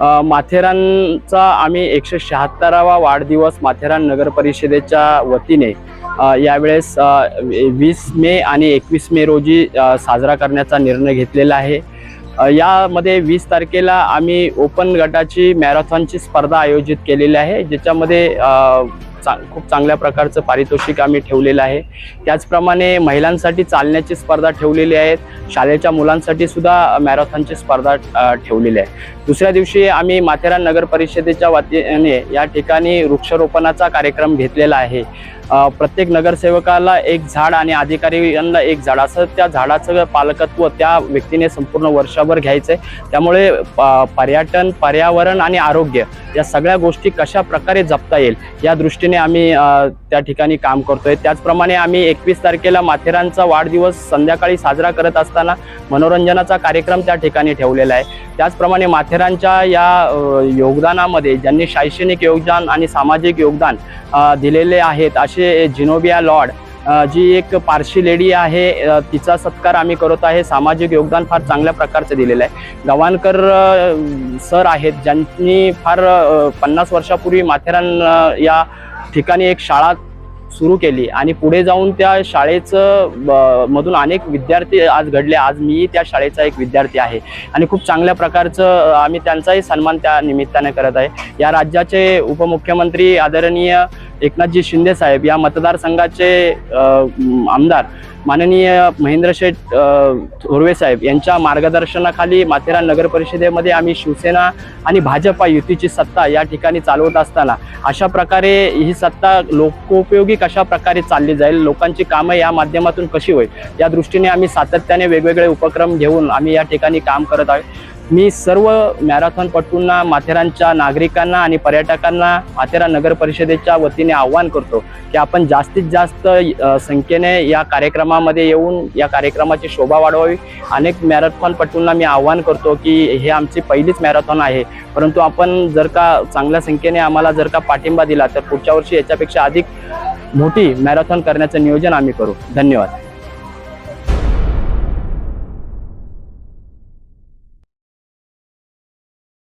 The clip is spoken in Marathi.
माथेरानचा आम्ही 176वा वाढदिवस माथेरान नगर परिषदेच्या वतीने यावेळेस 20 मे आणि 21 मे रोजी साजरा करण्याचा निर्णय घेतलेला आहे। यामध्ये 20 तारखेला आम्ही ओपन गटाची मॅरेथॉनची स्पर्धा आयोजित केलेली आहे, ज्याच्यामध्ये खूप चांगल्या प्रकारचं पारितोषिक आम्ही ठेवलेलं आहे। त्याचप्रमाणे महिलांसाठी चालण्याची स्पर्धा ठेवलेली आहे, शाळेच्या मुलांसाठी सुद्धा मॅरेथॉनची स्पर्धा ठेवलेली आहे। दुसऱ्या दिवशी आम्ही माथेरान नगर परिषदेच्या वतीने या ठिकाणी वृक्षारोपणाचा कार्यक्रम घेतलेला आहे। प्रत्येक नगरसेवकाला एक झाड आणि अधिकाऱ्यांना एक झाड, असं त्या झाडाचं पालकत्व त्या व्यक्तीने संपूर्ण वर्षभर घ्यायचं आहे। त्यामुळे पर्यटन, पर्यावरण आणि आरोग्य या सगळ्या गोष्टी कशा प्रकारे जपता येईल या दृष्टीने आम्ही त्या ठिकाणी काम करतोय। त्याचप्रमाणे आम्ही 21 तारखेला माथेरानचा वाढदिवस संध्याकाळी साजरा करत असताना मनोरंजनाचा कार्यक्रम त्या ठिकाणी ठेवलेला आहे। त्याचप्रमाणे माथेरानच्या या योगदानामध्ये ज्यांनी शैक्षणिक योगदान आणि सामाजिक योगदान दिलेले आहेत असे जिनोबिया लॉर्ड, जी एक पारशी लेडी आहे, तिचा सत्कार आम्ही करत आहे। सामाजिक योगदान फार चांगल्या प्रकारचे दिलेलं आहे। गवानकर सर आहेत, ज्यांनी फार 50 वर्षापूर्वी माथेरान या ठिकाणी एक शाळा सुरू केली आणि पुढे जाऊन त्या शाळेचं मधून अनेक विद्यार्थी आज घडले। आज मी त्या शाळेचा एक विद्यार्थी आहे आणि खूप चांगल्या प्रकारचं आम्ही त्यांचाही सन्मान त्या निमित्ताने करत आहे। या राज्याचे उपमुख्यमंत्री आदरणीय एकनाथजी शिंदे साहेब, या मतदारसंघाचे आमदार माननीय महेंद्रशेठ थोरवे साहेब यांच्या मार्गदर्शनाखाली माथेरान नगर परिषदेमध्ये आम्ही शिवसेना आणि भाजपा युतीची सत्ता या ठिकाणी चालवत असताना अशा प्रकारे ही सत्ता लोकोपयोगी कशा प्रकारे चालली जाईल, लोकांची कामं या माध्यमातून कशी होईल या दृष्टीने आम्ही सातत्याने वेगवेगळे उपक्रम घेऊन आम्ही या ठिकाणी काम करत आहोत। मी सर्व मॅरेथॉनपटूंना, माथेरानच्या नागरिकांना आणि पर्यटकांना माथेरान नगर परिषदेच्या वतीने आव्हान करतो की आपण जास्तीत जास्त संख्येने या कार्यक्रमामध्ये येऊन या कार्यक्रमाची शोभा वाढवावी। अनेक मॅरेथॉनपटूंना मी आव्हान करतो की हे आमची पहिलीच मॅरेथॉन आहे, परंतु आपण जर का चांगल्या संख्येने आम्हाला जर का पाठिंबा दिला तर पुढच्या वर्षी याच्यापेक्षा अधिक मोठी मॅरेथॉन करण्याचं नियोजन आम्ही करू। धन्यवाद।